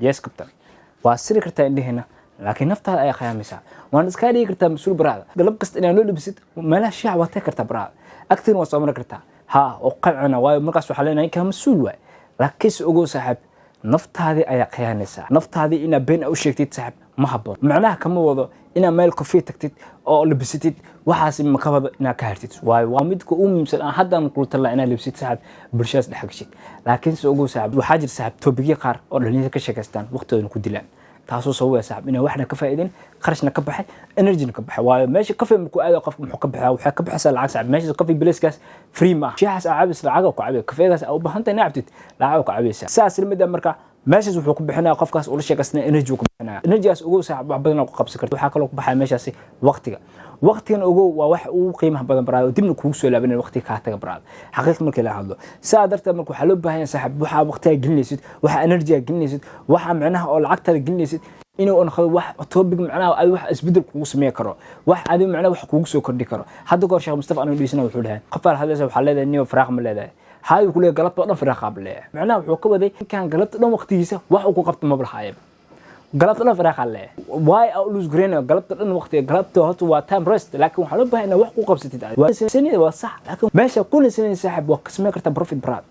yes kabtan waa siri kartaa indhahena laakiin naftaada ay khayaamaysaa waan iska dhigi kartaa mas'uul baraada galab kasta inaad loo dhibisid meelaha shaac waa tay kartaa baraada agtiin waa soo marin kartaa ha oo qalcina waayo markaas waxa leenahay ka mas'uul waay laakiin si ugu saaxib naftaadii ayaa khiyaanaysaa naftaadii inaad been u sheegtid saaxib ma habboon macnaha kama wado inaad meel coffee tagtid oo labisatid waxaas ma ka wado inaad ka hartid waayo waa midka uu muhiimsan aan hadda ku talaa inaad labisatid saaxib bulshadaas dhex gashid laakiin si ugu saaxib waxaa jira saaxib topic qaar oo dhalinyarada ka sheekaystaan waqtigooda ku dilaan taasoo sababay saaxib inay waxna ka faa'iideen qarashna ka baxay energy ka baxay waayo meesha coffee markuu aado qofku muxuu ka baxaa waxa ka baxaysa lacag saaxib meesha coffee place-kaas free ma shaahas aabis lacag ku cabay coffee-gaas u baahantay naabtid lacag ku cabaysa saas rimida marka meeshaas wuxuu ku bixinaa qofkaas uu la sheekaysnaa energy ku bixinaa energy-gaas ugu saaxib wax badan ku qabsan karto waxa kale oo ku baxay meeshaasi waqtigan ugu waa wax uu qiimaha badan baraado dibna kugu soo laabanay waqti ka taga baraado xaqiiqda markii la hadlo saa darteed marka waxa loo baahan yahay saaxib waxa waqtiga gelinaysid waxa energy gelinaysid waxa macnaha oo lacagtada gelinaysid inuu noqdo wax topic macnaha ay wax isbedel kugu sameey karo wax aad macnaha wax kugu soo kordhi karo hadda goor sheekh Mustafa anu dhiisana wuxuu dhahay qofal hadlaysa waxa leedahay niyo faraaq ma leedahay haay ku leeyahay galabta dhan faraaq qaab leeyahay macnaha wuxuu ka waday kan galabta dhan waqtigiisa wax uu ku qabto ma balahaayay galabta dhan faraaq leeyahay why always green galabta dhan waqtiga galabta horta waa time rest laakiin waxa loo baahan yahay wax ku qabsatid waa sanad waa sax laakiin meesha kulli sanad saaxib waa kasmay karta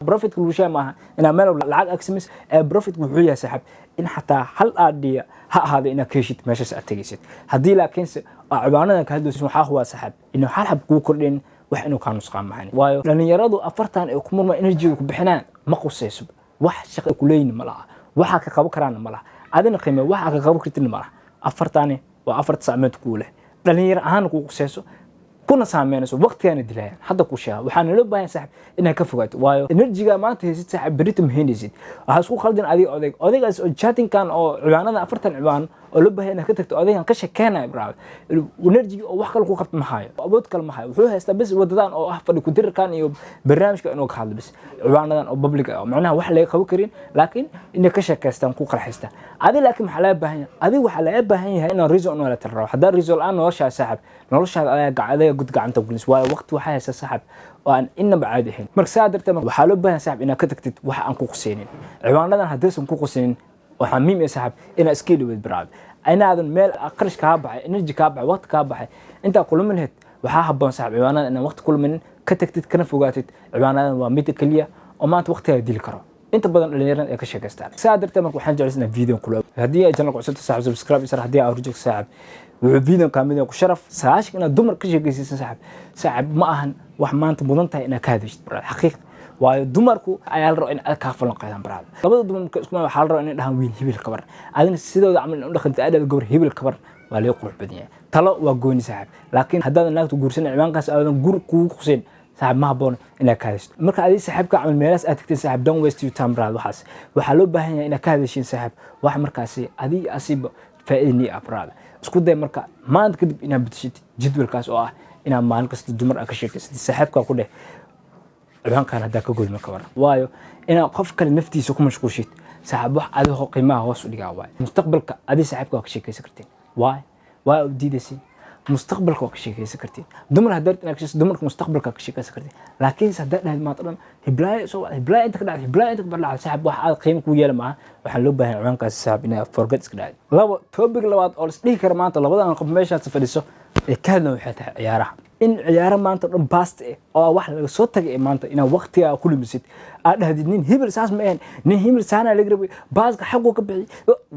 profit ku shay maaha ina meel lacag agsimis profit wuxuu yahay saaxib in xataa hal aadiya ha ahaado ina keeshid meeshaas aad tagaysid haddii laakiin cibaanadan ka hadlaysid waxa huwa saaxib inuu hal hab ku kordhin wax inuu ka nusqaan mahan waayo dhalinyaradu afartan ay ku murma energy ku bixinaan ma qusayso wax shaqo ku leeyin ma laha waxa ka qaban karaan ma laha adina qiimo waxa ka qaban kartin ma laha afartan waa afar saameed ku leh dhalinyar ahaan ku qusayso kuna saameynayso waqtigan dilayaan hadda ku sheega waxaan loo baahan saaxib inay ka fogaato waayo energy-ga maanta haysid saaxib berito mahaynaysid waxa isku qaldan odaygaas oo chatting kan oo ciwaanada afartan ciwaan oo loo baahan ka tagto odaygan ka sheekeynay bravo energy oo wax kale ku qabto ma hayo awood kale ma hayo wuxuu haystaa bas wadadan oo fadhi ku dirkan iyo barnaamijka inuu ka hadlo bas ciwaanadan oo public ah macnaha wax laga qaban karin laakiin inay ka sheekeystaan ku qarxista adi laakiin waxa la baahan yahay adi waxa la baahan yahay in reason wala tiro hadaa reason aan nolosha saaxib noloshaada ayaa gacada gud gacanta gulis waayo waqti waxa haysa saaxib oo aan inaba caadi ahayn marka saa darteed waxa loo baahan saaxib inaad ka tagtid waxa aan ku qusaynin ciwaanadan hadaysan ku qusaynin waxa muhiim ah saaxib inaad iska dhawid baraad aynaadan meel qarash ka baxay energy ka baxay waqti ka baxay inta kulmin lahayd waxa habboon saaxib ciwaanadan inaad waqti kulmin ka tagtid kana fogaatid ciwaanadan waa mid kaliya oo maanta waqtiga dili karo inta badan dhalinyarada ay ka sheekaystaan saa darteed marka waxaan jeclaysnaa video kula hadii ay channel cusub saaxib subscribe isar hadii aad rujig saaxib wuxuu video kaamida ku sharaf saashig inaad dumar ka sheekaysiisan saaxib ma ahan wax maanta mudan tahay inaad ka hadashid baraad xaqiiq waayo dumarku ayaa la rabo in aad ka falan qaadaan baraad labada dumarka isku waxa la rabo in dhahan wiil hibil kabar adina sidooda amal u dhaqanta aad gabar hibil kabar waa loo qurux badan yahay talo waa gooni saaxib laakiin haddaadan naagtu guursan ciwaankaas aadan gur ku quseen saaxib ma habboon inaad ka hadashid marka adii saaxibka amal meelaas aad tagtay saaxib don't waste your time baraad waxaas waxa loo baahan yahay inaad ka hadashin saaxib wax markaasi adii asiba faa'iidni abraad isku day marka maanta kadib inaad bedeshid jadwalkaas oo ah inaad maalin kasta dumar ka sheekaysid saaxiibka ku dheh ciwaankan hadda ka goolma ka war waayo inaad qof kale naftiisa ku mashquulshid saaxib wax adiga qiimaha hoos u dhigaa waayo mustaqbalka adii saaxiibka ka sheekaysan kartiin waa u diidaysin mustaqbalka ka sheekaysan kartiin dumar hadda inaad dumarka mustaqbalka ka sheekaysan kartiin laakiin sadda dhayd ma tadan hiblaayo inta ka dhacay hiblaayo inta ka dhacay saaxib wax aad qiimo ku yeelma waxaan loo baahan ciwaankaas saaxib inaad forget iska dhacay laba topic labaad oo isdhihi kara maanta labadan qof meesha fadhiso ee ka hadlay waxay tahay ciyaaraha in ciyaaro maanta dhan past oo wax laga soo tagay maanta ina waqtiga ku lumisid aad dhahdid nin hibil saas ma ahan nin hibil saana laga rabay baaska xaqo ka bixi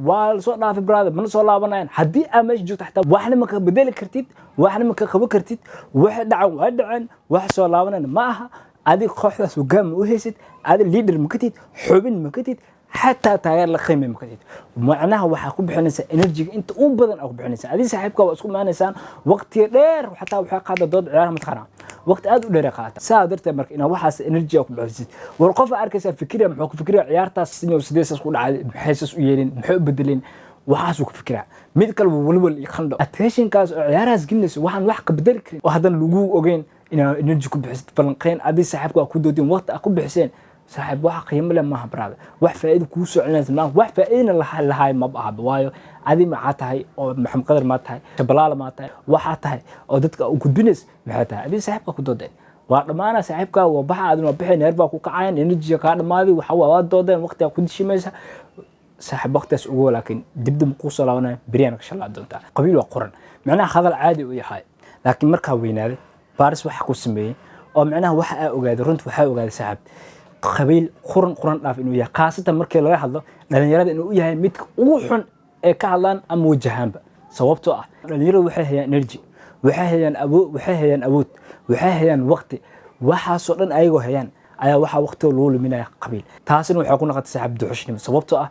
waa soo dhaafay brother mana soo laabanayaan haddii aad meesha joogto xataa waxna ma ka bedeli kartid waxna ma ka qaban kartid wax dhacan wax soo laabanayna ma aha adi kooxdaas hogaam u haysid adi leader ma katid xubin ma katid حتى تغير القيمة مكتيد معناها وحكون بحنسة إنرجي أنت بدن أو بحنسة هذه صاحبك وأسكون مع إنسان وقت دير وحتى وحق هذا ضد عيارها متخانة وقت أدو ديرقات سادرت مرك إنه وحاس إنرجي أو بحنسة ورقفة أركز فكرة محوك فكرة عيارتها السنة وسديسة سكون على بحسس ويلين محب بدلين وحاسوك فكرة ميدكال وولول يخلو أتريشن كاس عيارها سجنس وحن وحق بدلك وهذا اللجوء أوجين إنه إنرجي كوب بحسة فلنقين هذه صاحبك أكون دودين وقت أكون بحسين صاحب واحد قيمة لما هبراد واحد فائدة كوسو على زمان واحد فائدة اللي هاي ما بقى بوايو عادي معاتها أو محمد قدر معاتها شبلالة معاتها واحدها أو دتك وكدبنس معاتها هذه صاحبك كدودين وما أنا صاحبك وبحد ما بحي نربك وكعين إنرجي كان ماضي وحوا واد دودين وقتها كل شيء مسها saaxiib waqtigaas ugu laakiin dibdib ku soo laabanaya بريان كشلا دونتا قبيل وقرن معناها هذا العادي ويحاي لكن marka weynaaday baaris waxa ku sameeyay oo macnaha waxa ay ogaaday runtii waxa ogaaday saaxiib qabiil quran dhaaf inuu yahay qaasatan markii laga hadlo dhalinyarada inuu yahay mid ugu xun ee ka hadlaan ama wajahanba sababtoo ah dhalinyaradu waxay hayaan energy waxay hayaan awood waxay hayaan waqti waxa soo dhan ayagoo hayaan ayaa waxa waqti loo luminaya qabiil taasina waxa ku noqotay saaxiib duxushnimo sababtoo ah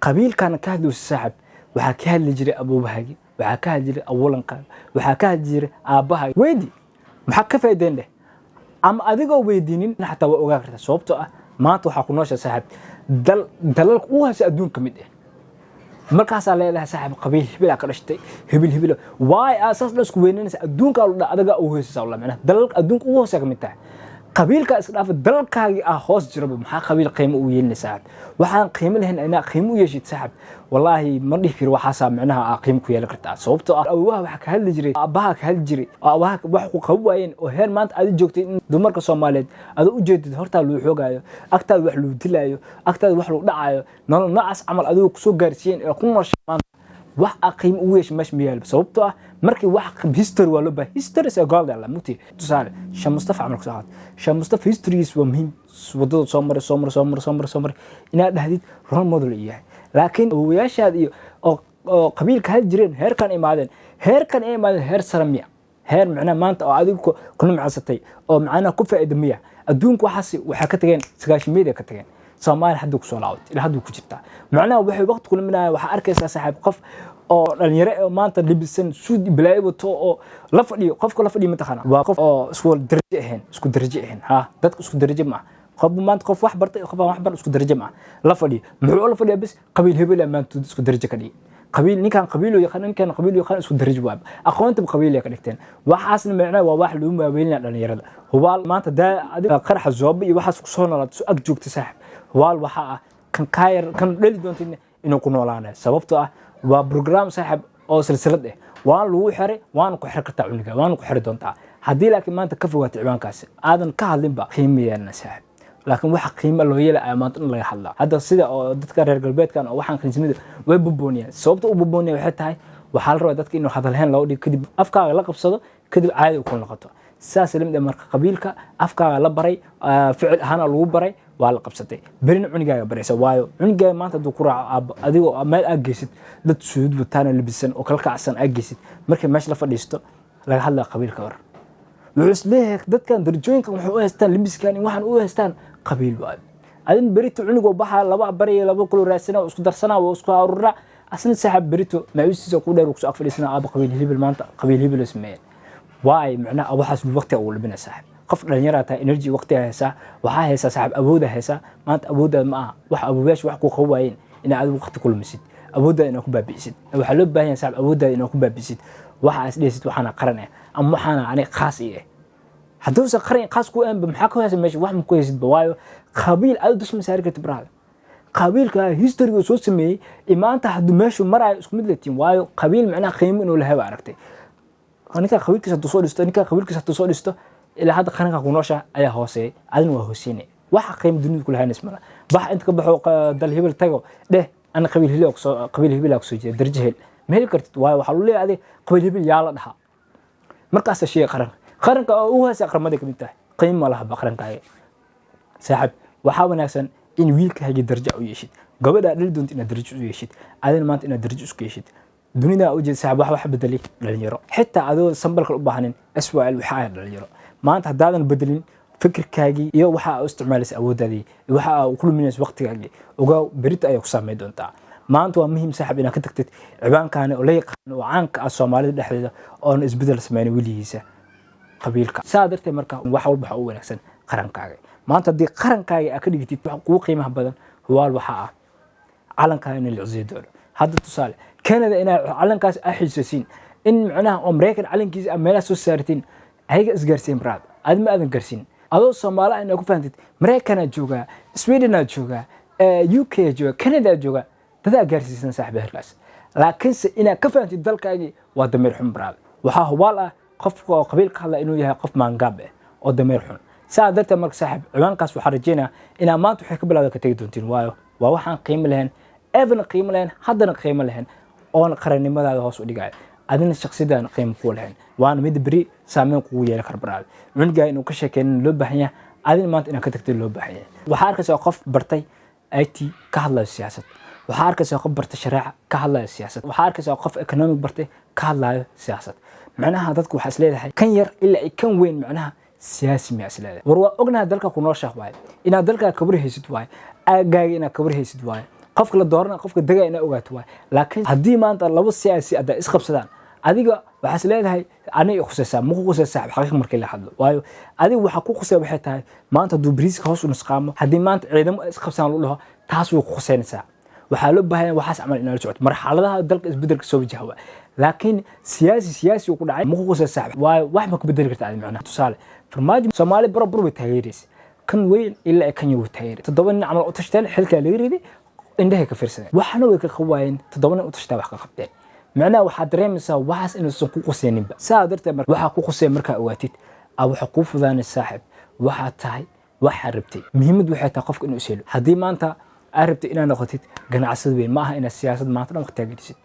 qabiilkan ka hadlo saaxiib waxa ka hadli jiray abuubahagi waxa ka hadli jiray awalanka waxa ka hadli jiray aabaha weedi maxaa ka faa'iideen leh ama adigoo weydiinin xataa waa ogaa kartaa sababtoo ah maanta waxa ku noosha saaxiib dalalka u haysa adduunka mid ah markaas la leeyahay saaxiib qabiil hibil ka dhashtay hibil waay asaas la isku weynanaysa adduunka la adaga u haysa wallah macna dalalka adduunka u haysa ka mid tahay qabiilka iska dhaaf dalkaaga hoos jiraba maxaa qabiil qiimo u yeelinaysaa waxaan qiimo lahayn inaa qiimo u yeeshid saaxiib wallahi ma dhihi karo waxa macnaha qiimo ku yeelan kartaa sababtoo ah waxa ka hadli jiray abaha ka hadli jiray wax ku qabayeen oo heer maanta aad joogtay in dumarka Soomaaliyeed aad u jeedid horta loo xoogayo agtaada wax loo dilayo agtaada wax loo dhacayo nolol noocaas amal adigu ku soo gaarsiin ee ku nooshaan wax aqim u yeesh mash miyal sababtoo ah markii wax history waa loo baahay history sa go'aal la muti tusaale Sheekh Mustafa Amal Saad Sheekh Mustafa history waa muhiim wadada soo mar ina dhahdid role model yahay laakiin wiyaashaad iyo oo qabiilka hal jireen heerkan imaadeen heer saramiya heer macna maanta oo adigu ku nimcaysatay oo macna ku faa'iidamiya adduunku waxa ka tageen sagaashimeeda ka tageen Soomaali hadda ku soo laawad ila hadda ku jirta macnaha waxay waqti ku liminaya waxa arkaysaa saaxiib qof oo dhalinyaro oo maanta libisan suud bilaabato oo la fadhiyo qofka la fadhiyo mataqana waa qof oo isku darajo ahayn ha dadku isku darajo ma qof maanta qof wax bartay qof wax bar isku darajo ma la fadhiyo muxuu la fadhiyaa bis qabiil hebel maanta isku darajo ka dhigi qabiil ninkan qabiil isku darajo waab aqoonta qabiil ka dhigteen waxaasna macnaha waa wax loo maaweelina dhalinyarada hubaal maanta adiga qarxa zoob iyo waxaas ku soo noolaad ag joogta saaxiib hubaal waxa kan dhali doontin inuu ku noolaanayo sababtoo ah waa program saaxiib oo silsilad ah waan lagu xiray waan ku xir kartaa cuniga waan ku xiri doontaa hadii laakiin maanta ka fogaatay ciwaankaas aadan ka hadlin ba qiimeeyana saaxiib laakiin waxa qiimo loo yeelay maanta in laga hadla hadda sida oo dadka reer galbeedkan oo waxaan qiimada way bubooniyaan sababta u bubooniyay waxay tahay waxa la rabaa dadka inuu hadal heen loo dhig kadib afkaaga la qabsado kadib caadi u ku noqoto saas limid marka qabiilka afkaaga la baray ficil ahaan lagu baray waa la qabsatay berina cunigaaga baraysa waayo cunigaaga maanta duu ku raaco adigoo meel aad geysid dad suud wataana libisan oo kala kacsan aad geysid markay meesha la fadhiisto laga hadlaa qabiilka war wuxuu isleeyahay dadkan darajooyinka wuxuu u haystaan libiskan waxaan u haystaan qabiil waa adin berito cunigoo baxa laba bari laba kula raasana isku darsana oo isku arura asna saaxib berito maayisiisa ku dheer ku afadhiisana aab qabiil hibil maanta qabiil hibil ismee waay macna waxaas waqti oo labina saaxib qof dhalinyarada ta energy waqti haysa waxa haysa saaxib awood haysa maanta awood ma aha wax abuubash wax ku qawaayeen in aad waqti kulmisid awoodda inaad ku baabiisid waxa loo baahan yahay saaxib awoodda inaad ku baabiisid waxa is dheesid waxana qaranay ama waxana ani khaas ah hadduu sa qaran khaas ku aan maxaa ku haysa meesha wax ma ku haysid bawaayo qabiil aad dush masaari kartid braada qabiilka history soo sameeyay imaanta hadduu meesha maray isku mid leetiin waayo qabiil macnaha qiimo inuu lahayd aragtay ninka qabiilkiisa hadduu soo dhisto ilaa hadda qaranka ku noosha ayaa hooseeyay adina waa hooseeyay waxa qiimo dunida ku lahayn ismala bax inta ka baxo dal hebel tago dheh ana qabiil hebel ku soo jeedo darjahel ma heli kartid waayo waxa uu leeyahay qabiil hebel yaa la dhaha markaas shay qaranka oo u haysa qaramada ka mid tahay qiimo laha qaranka saaxib waxa wanaagsan in wiilka haji darajo u yeeshid gabadha dhal doonta in darajo u yeeshid adina maanta in darajo isku yeeshid dunida u jeed saaxib wax bedeli dhalinyaro xitaa adoo sambalka u baahanin SYL waxa ay dhalinyaro maanta hadaadan bedelin fikirkaagi iyo waxa aad isticmaalaysaa awooddaadii waxa aad ku luminaysaa waqtigaagi ogaa berita ay ku saameyn doontaa maanta waa muhiim saaxib inaad ka tagtid ciwaankaana oo la yaqaan oo caanka ah Soomaalida dhexdeeda oo isbedel sameeyay wiligiisa qabiilka saadartay marka wax walba u wanaagsan qarankaaga maanta hadii qarankaaga aad ka dhigtid wax ugu qiimaha badan huwaal waxa ah calankaaga in la ciido hadda tusaale Canada ina calankaas axiisasiin in macnaha Mareykan calankiisa meelaha soo saartiin ayaga isgaarsiin braad aad ma aadan garsiin adoo Soomaali ay ku fahanted Mareykan jooga Sweden jooga UK jooga Canada jooga dad gaarsiisan saaxiibadaas laakiin ina ka fahanted dalkaaga waa dameer xun braad waxa hubaal ah qofka qabiilka hadla inuu yahay qof maangaab ah oo dameer xun saadarta marka saaxiib ciwaankaas waxa rajeynaa ina maanta waxay ka bilaawday ka tagi doontiin waayo waa waxaan qiimo lahayn evan qiimo lehen haddana qiimo lehen oona qarannimadaada hoos u dhigaya adina shakhsiyadan qiimo ku lehen waana mid beri saameyn kugu yeelan kara baraad cunuga inuu ka sheekeynin loo baahan yahay adina maanta inaad ka tagtay loo baahan yahay waxaa arkaysaa qof bartay IT ka hadlaya siyaasad waxaa arkaysaa qof bartay shareeca ka hadlaya siyaasad waxaa arkaysaa qof economic bartay ka hadlaya siyaasad macnaha dadku waxa isleedahay kan yar ilaa kan weyn macnaha siyaasi ma isleedahay war waa ognahay dalka ku nooshahay waay inaad dalka kabar haysid waay aagaaga inaad kabar haysid waay qofka la doorana qofka dagaa inaad ogaato waay laakiin haddii maanta laba siyaasi aad isqabsadaan adiga waxa isleedahay aniga khusaysaa ma ku khusaysaa xaqiiq markii la hadlo waayo adiga waxa ku khusay waxay tahay maanta duu bariiska hoos u nusqaamo haddii maanta ciidamo isqabsaan loo dhaho taas way ku khusaynaysaa waxaa loo baahan yahay waxaas camal inaad la socoto marxaladaha dalka isbedelka soo wajaha laakiin siyaasi uu ku dhacay ma ku khusaysaa waayo wax ma ku bedeli kartaa adiga macnaha tusaale farmaajo Soomaali barabur way taageeraysaa kan weyn ilaa kan yuu taageeray toddoba nin camal u tashteen xilka la yiri indhaha ka fiirsadeen waxna way ka qawaayeen toddoba nin u tashtaa wax ka qabteen macnaha waxa dareemaysaa waxaas inuu soo ku quseeninba saa darteed marka waxa ku quseen marka ogaatid waxa ku fudaanay saaxib waxa tahay waxa rabtay muhiimad waxay tahay qofka inuu isheelo haddii maanta aad rabtay inaad noqotid ganacsade weyn ma aha inaad siyaasad maanta dhan waqti gelisid